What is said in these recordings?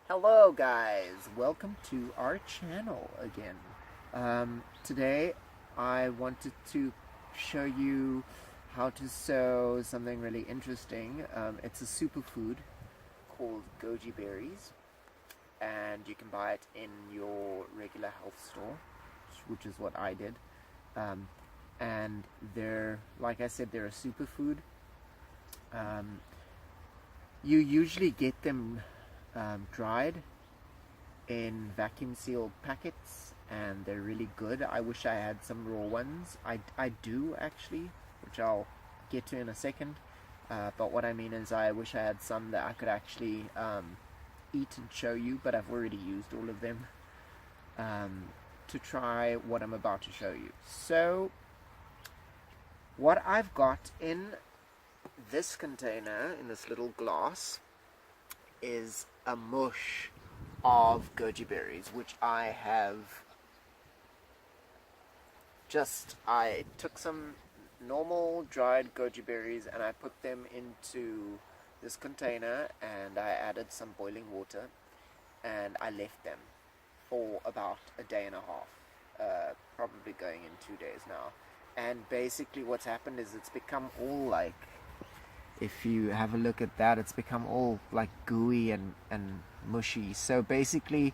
Hello guys, welcome to our channel again. Today I wanted to show you how to sow something really interesting. It's a superfood called Goji Berries, and you can buy it in your regular health store, which is what I did. And they're, like I said, they're a superfood. You usually get them dried in vacuum sealed packets, and they're really good. I wish I had some raw ones. I do actually, which I'll get to in a second. But what I mean is I wish I had some that I could actually eat and show you, but I've already used all of them to try what I'm about to show you. So what I've got in this container, in this little glass, is a mush of goji berries, which I took some normal dried goji berries and I put them into this container, and I added some boiling water and I left them for about a day and a half, probably going in 2 days now. And basically what's happened is it's become all like, if you have a look at that, it's become all like gooey and mushy. So basically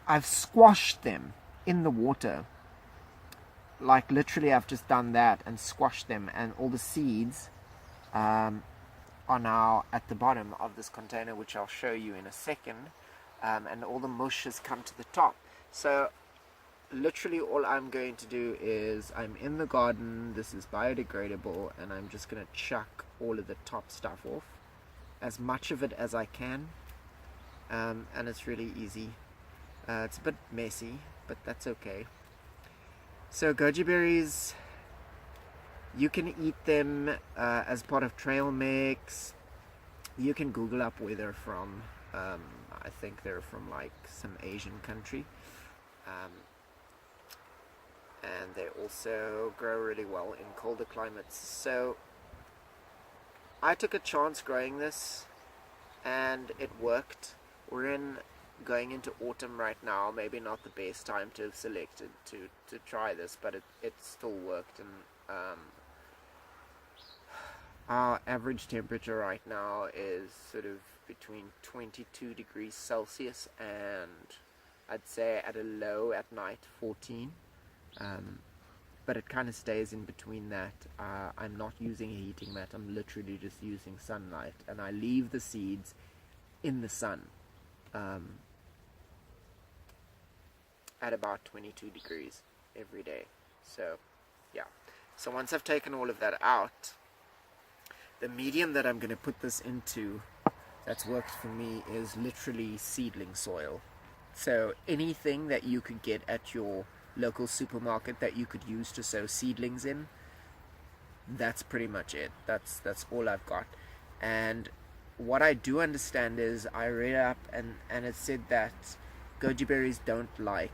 I've squashed them in the water. Like literally I've just done that and squashed them, and all the seeds are now at the bottom of this container, which I'll show you in a second, and all the mush has come to the top. So literally all I'm going to do is, I'm in the garden, this is biodegradable, and I'm just going to chuck all of the top stuff off, as much of it as I can, and it's really easy. It's a bit messy, but that's okay. So goji berries, you can eat them as part of trail mix. You can Google up where they're from. I think they're from like some Asian country. And they also grow really well in colder climates. So I took a chance growing this, and it worked. We're going into autumn right now, maybe not the best time to have selected to try this, but it still worked. And our average temperature right now is sort of between 22 degrees Celsius and I'd say at a low at night 14. But it kind of stays in between that. I'm not using a heating mat, I'm literally just using sunlight, and I leave the seeds in the sun at about 22 degrees every day. So yeah, so once I've taken all of that out, the medium that I'm going to put this into that's worked for me is literally seedling soil. So anything that you could get at your local supermarket that you could use to sow seedlings in, that's pretty much it. That's all I've got. And what I do understand is, I read up and it said that goji berries don't like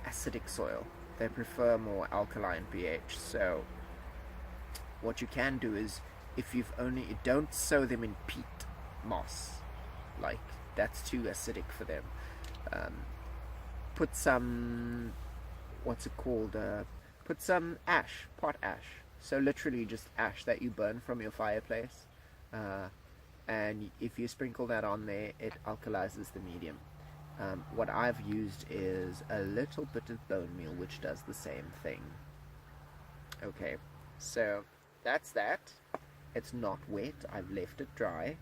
acidic soil. They prefer more alkaline pH. So what you can do is, if you've only, don't sow them in peat moss, like that's too acidic for them. Put some, what's it called, put some ash, pot ash, so literally just ash that you burn from your fireplace, and if you sprinkle that on there, it alkalizes the medium. What I've used is a little bit of bone meal, which does the same thing. Okay, so that's that. It's not wet, I've left it dry,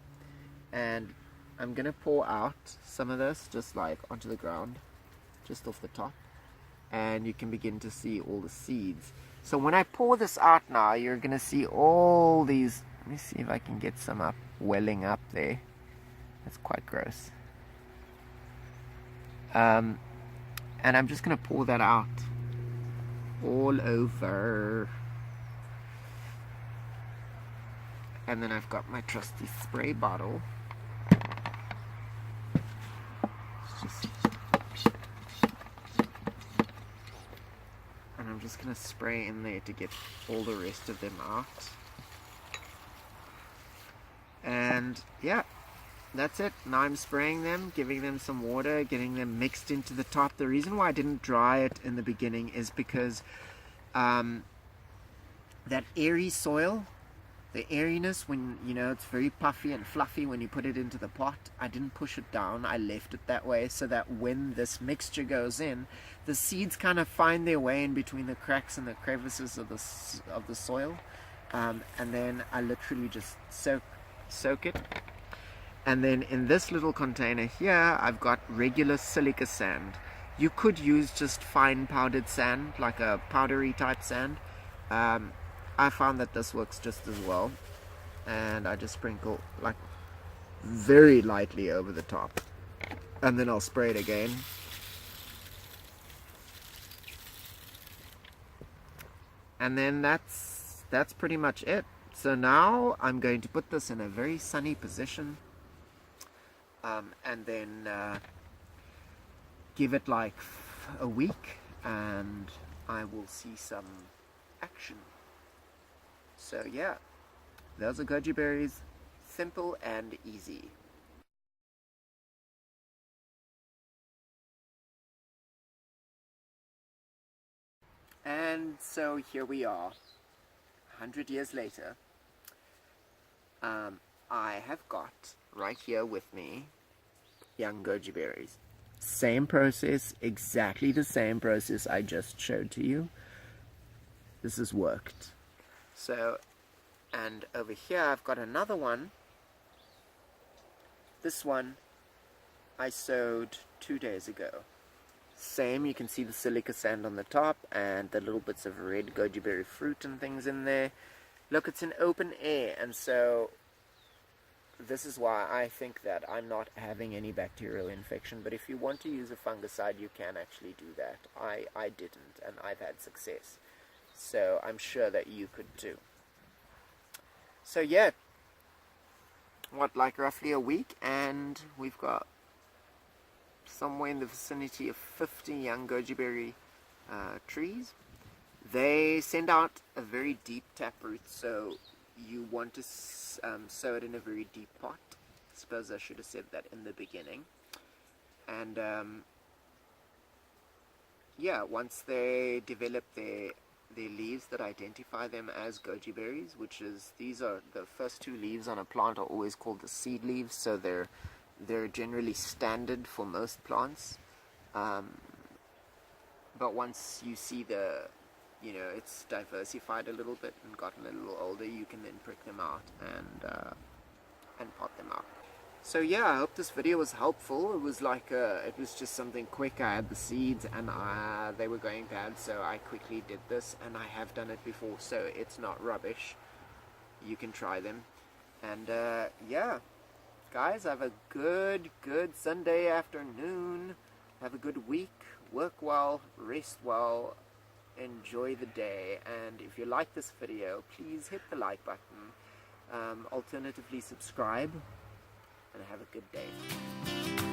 and I'm gonna pour out some of this just like onto the ground, just off the top, and you can begin to see all the seeds. So when I pour this out now, you're gonna see all these, let me see if I can get some up, welling up there. That's quite gross. And I'm just gonna pour that out all over. And then I've got my trusty spray bottle. And I'm just going to spray in there to get all the rest of them out. And yeah, that's it. Now I'm spraying them, giving them some water, getting them mixed into the top. The reason why I didn't dry it in the beginning is because that airy soil, the airiness, when it's very puffy and fluffy when you put it into the pot, I didn't push it down. I left it that way so that when this mixture goes in, the seeds kind of find their way in between the cracks and the crevices of the soil, and then I literally just soak it. And then in this little container here, I've got regular silica sand. You could use just fine powdered sand, like a powdery type sand. I found that this works just as well. And I just sprinkle like very lightly over the top. And then I'll spray it again. And then that's pretty much it. So now I'm going to put this in a very sunny position. And then give it like a week and I will see some action. So yeah, those are goji berries, simple and easy. And so here we are, 100 years later. I have got right here with me young goji berries. Same process, exactly the same process I just showed to you. This has worked. So, and over here I've got another one. This one I sowed 2 days ago. Same, you can see the silica sand on the top and the little bits of red goji berry fruit and things in there. Look, it's in open air, and so this is why I think that I'm not having any bacterial infection. But if you want to use a fungicide, you can actually do that. I didn't, and I've had success. So I'm sure that you could too. So yeah, like roughly a week, and we've got somewhere in the vicinity of 50 young goji berry trees. They send out a very deep taproot, so you want to sow it in a very deep pot. I suppose I should have said that in the beginning. And yeah, once they develop their leaves that identify them as goji berries, which is, these are the first two leaves on a plant are always called the seed leaves, so they're generally standard for most plants. But once you see it's diversified a little bit and gotten a little older, you can then prick them out and pot them out. So yeah, I hope this video was helpful. It was it was just something quick. I had the seeds and they were going bad, so I quickly did this, and I have done it before, so it's not rubbish. You can try them. And yeah, guys, have a good Sunday afternoon. Have a good week. Work well, rest well, enjoy the day, and if you like this video, please hit the like button. Alternatively, subscribe, and have a good day.